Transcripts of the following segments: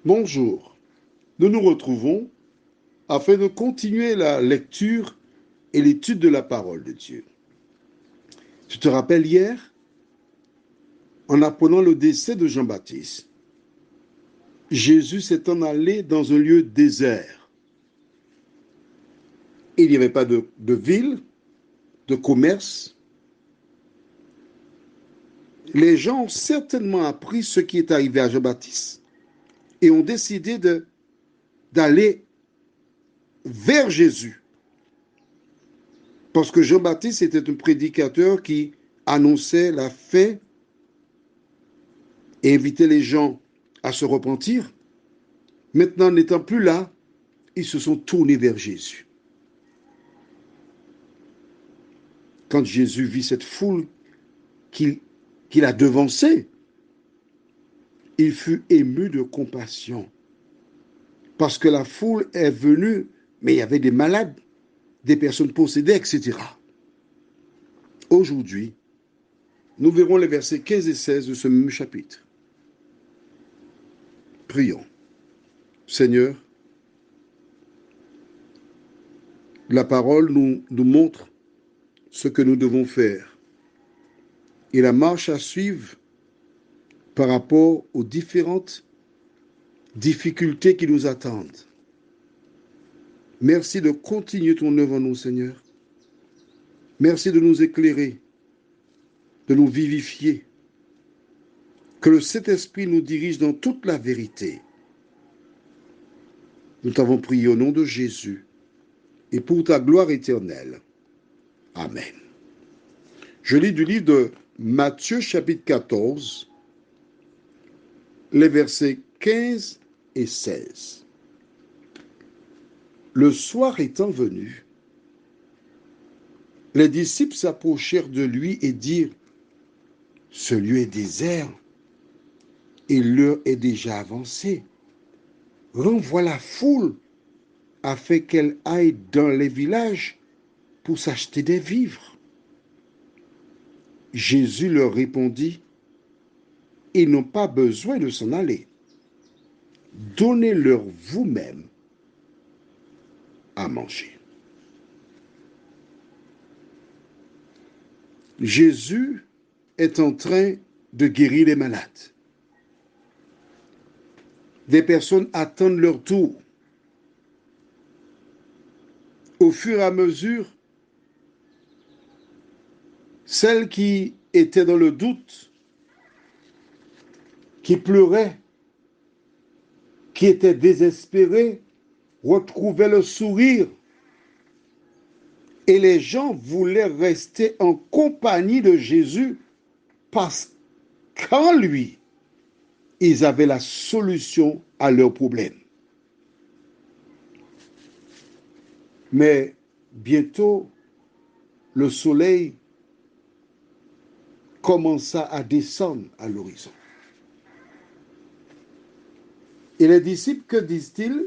Bonjour, nous nous retrouvons afin de continuer la lecture et l'étude de la parole de Dieu. Tu te rappelles hier, en apprenant le décès de Jean-Baptiste, Jésus s'étant allé dans un lieu désert. Il n'y avait pas de ville, de commerce. Les gens ont certainement appris ce qui est arrivé à Jean-Baptiste et ont décidé d'aller vers Jésus. Parce que Jean-Baptiste était un prédicateur qui annonçait la fin et invitait les gens à se repentir. Maintenant, n'étant plus là, ils se sont tournés vers Jésus. Quand Jésus vit cette foule qu'il a devancée, il fut ému de compassion. Parce que la foule est venue, mais il y avait des malades, des personnes possédées, etc. Aujourd'hui, nous verrons les versets 15 et 16 de ce même chapitre. Prions. Seigneur, la parole nous montre ce que nous devons faire et la marche à suivre par rapport aux différentes difficultés qui nous attendent. Merci de continuer ton œuvre en nous, Seigneur. Merci de nous éclairer, de nous vivifier. Que le Saint-Esprit nous dirige dans toute la vérité. Nous t'avons prié au nom de Jésus et pour ta gloire éternelle. Amen. Je lis du livre de Matthieu chapitre 14, les versets 15 et 16. Le soir étant venu, les disciples s'approchèrent de lui et dirent, « Ce lieu est désert et l'heure est déjà avancée. Renvoie la foule afin qu'elle aille dans les villages pour s'acheter des vivres. » Jésus leur répondit, « Ils n'ont pas besoin de s'en aller. Donnez-leur vous-même à manger. » Jésus est en train de guérir les malades. Des personnes attendent leur tour. Au fur et à mesure, celles qui étaient dans le doute, qui pleuraient, qui étaient désespérées, retrouvaient le sourire. Et les gens voulaient rester en compagnie de Jésus parce qu'en lui, ils avaient la solution à leurs problèmes. Mais bientôt, le soleil commença à descendre à l'horizon. Et les disciples, que disent-ils?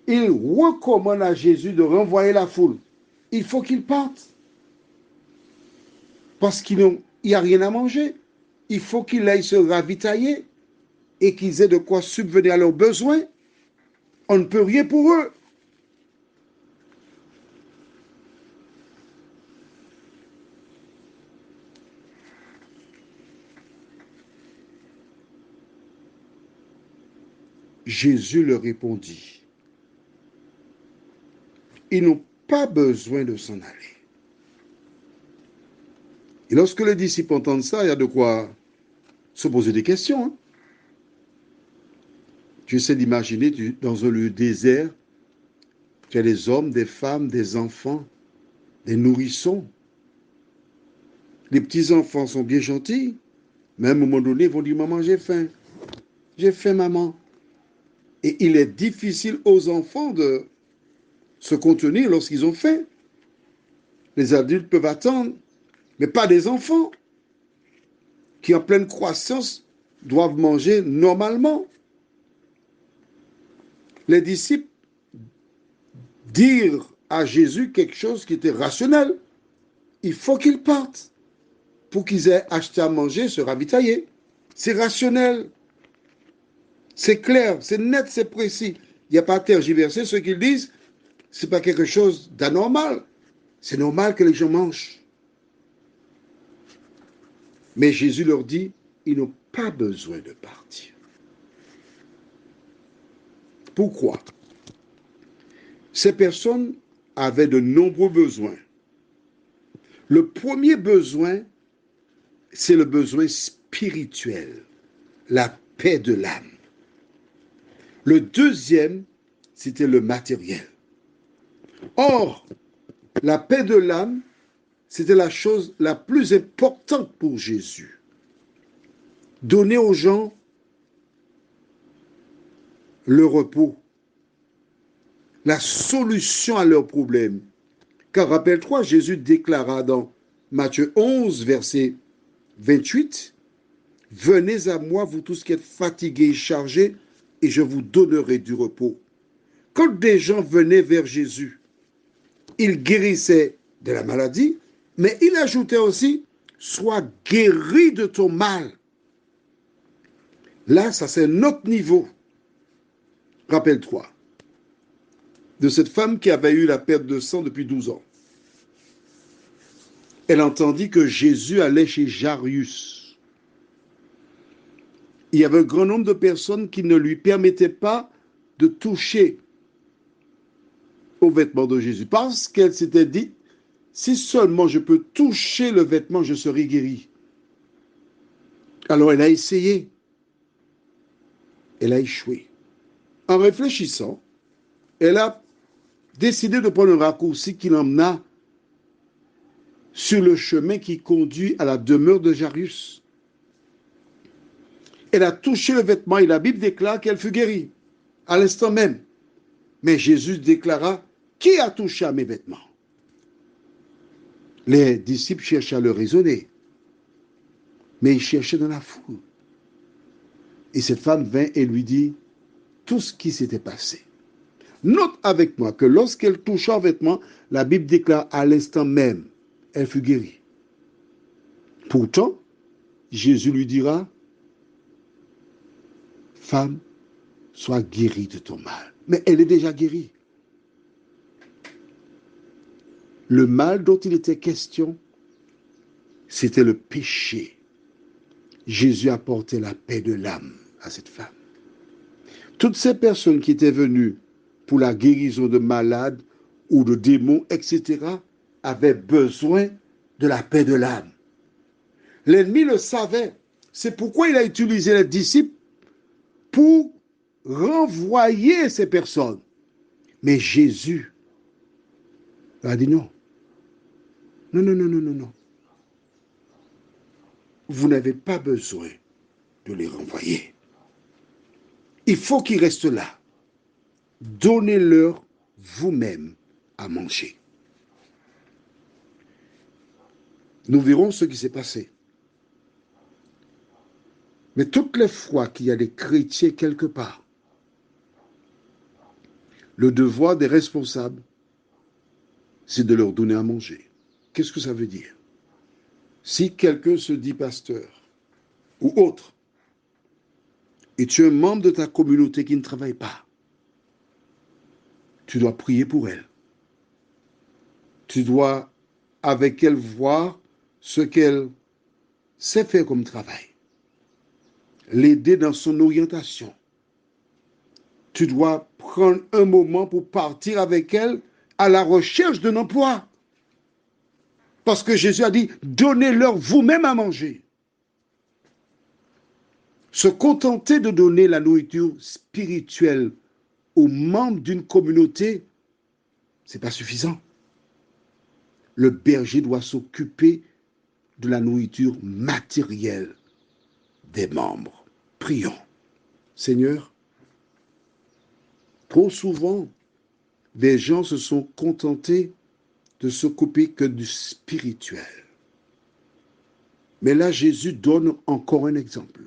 Ils recommandent à Jésus de renvoyer la foule. Il faut qu'ils partent. Parce qu'il n'y a rien à manger. Il faut qu'ils aillent se ravitailler et qu'ils aient de quoi subvenir à leurs besoins. On ne peut rien pour eux. Jésus leur répondit, ils n'ont pas besoin de s'en aller. Et lorsque les disciples entendent ça, il y a de quoi se poser des questions. Hein? Tu essaies d'imaginer dans un lieu désert, tu as des hommes, des femmes, des enfants, des nourrissons. Les petits-enfants sont bien gentils, mais à un moment donné, ils vont dire, maman, j'ai faim. J'ai faim, maman. Et il est difficile aux enfants de se contenir lorsqu'ils ont faim. Les adultes peuvent attendre, mais pas des enfants qui, en pleine croissance, doivent manger normalement. Les disciples dirent à Jésus quelque chose qui était rationnel. Il faut qu'ils partent pour qu'ils aient acheté à manger, se ravitailler. C'est rationnel. C'est clair, c'est net, c'est précis. Il n'y a pas à tergiverser. Ce qu'ils disent, ce n'est pas quelque chose d'anormal. C'est normal que les gens mangent. Mais Jésus leur dit, ils n'ont pas besoin de partir. Pourquoi? Ces personnes avaient de nombreux besoins. Le premier besoin, c'est le besoin spirituel, la paix de l'âme. Le deuxième, c'était le matériel. Or, la paix de l'âme, c'était la chose la plus importante pour Jésus. Donner aux gens le repos, la solution à leurs problèmes. Car rappelle-toi, Jésus déclara dans Matthieu 11, verset 28, « Venez à moi, vous tous qui êtes fatigués et chargés, et je vous donnerai du repos. » Quand des gens venaient vers Jésus, il guérissait de la maladie, mais il ajoutait aussi, « Sois guéri de ton mal. » Là, ça c'est notre niveau. Rappelle-toi de cette femme qui avait eu la perte de sang depuis 12 ans. Elle entendit que Jésus allait chez Jairus. Il y avait un grand nombre de personnes qui ne lui permettaient pas de toucher aux vêtements de Jésus, parce qu'elle s'était dit, si seulement je peux toucher le vêtement, je serai guérie. Alors elle a essayé. Elle a échoué. En réfléchissant, elle a décidé de prendre un raccourci qui l'emmena sur le chemin qui conduit à la demeure de Jairus. Elle a touché le vêtement et la Bible déclare qu'elle fut guérie à l'instant même. Mais Jésus déclara, « Qui a touché à mes vêtements ?» Les disciples cherchaient à le raisonner, mais ils cherchaient dans la foule. Et cette femme vint et lui dit tout ce qui s'était passé. Note avec moi que lorsqu'elle toucha un vêtement, la Bible déclare à l'instant même, elle fut guérie. Pourtant, Jésus lui dira, femme, sois guérie de ton mal. Mais elle est déjà guérie. Le mal dont il était question, c'était le péché. Jésus apportait la paix de l'âme à cette femme. Toutes ces personnes qui étaient venues pour la guérison de malades ou de démons, etc., avaient besoin de la paix de l'âme. L'ennemi le savait. C'est pourquoi il a utilisé les disciples pour renvoyer ces personnes. Mais Jésus a dit non. Non, non, non, non, non, non. Vous n'avez pas besoin de les renvoyer. Il faut qu'ils restent là. Donnez-leur vous-même à manger. Nous verrons ce qui s'est passé. Mais toutes les fois qu'il y a des chrétiens quelque part, le devoir des responsables, c'est de leur donner à manger. Qu'est-ce que ça veut dire? Si quelqu'un se dit pasteur ou autre, et tu es un membre de ta communauté qui ne travaille pas, tu dois prier pour elle. Tu dois, avec elle, voir ce qu'elle sait faire comme travail. L'aider dans son orientation. Tu dois prendre un moment pour partir avec elle à la recherche d'un emploi. Parce que Jésus a dit, donnez-leur vous-même à manger. Se contenter de donner la nourriture spirituelle aux membres d'une communauté, ce n'est pas suffisant. Le berger doit s'occuper de la nourriture matérielle des membres. Prions. Seigneur, trop souvent, des gens se sont contentés de s'occuper que du spirituel. Mais là, Jésus donne encore un exemple.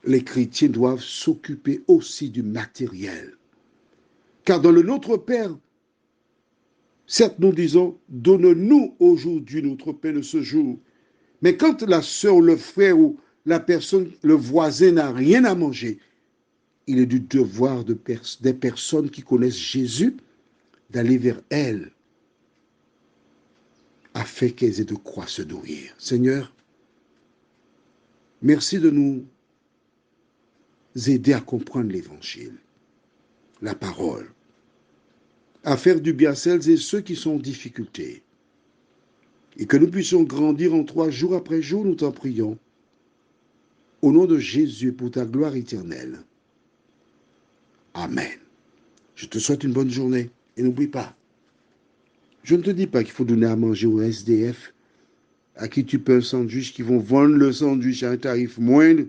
Les chrétiens doivent s'occuper aussi du matériel. Car dans le Notre Père, certes, nous disons, donne-nous aujourd'hui notre pain de ce jour. Mais quand la sœur ou le frère ou la personne, le voisin n'a rien à manger. Il est du devoir des personnes qui connaissent Jésus d'aller vers elles afin qu'elles aient de quoi se nourrir. Seigneur, merci de nous aider à comprendre l'Évangile, la parole, à faire du bien à celles et ceux qui sont en difficulté. Et que nous puissions grandir en toi jour après jour, nous t'en prions. Au nom de Jésus, pour ta gloire éternelle. Amen. Je te souhaite une bonne journée. Et n'oublie pas, je ne te dis pas qu'il faut donner à manger aux SDF, à qui tu peux un sandwich, qui vont vendre le sandwich à un tarif moindre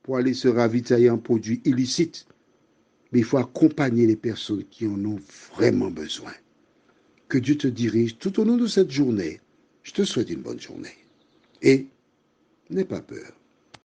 pour aller se ravitailler en produits illicites. Mais il faut accompagner les personnes qui en ont vraiment besoin. Que Dieu te dirige tout au long de cette journée. Je te souhaite une bonne journée. Et n'aie pas peur.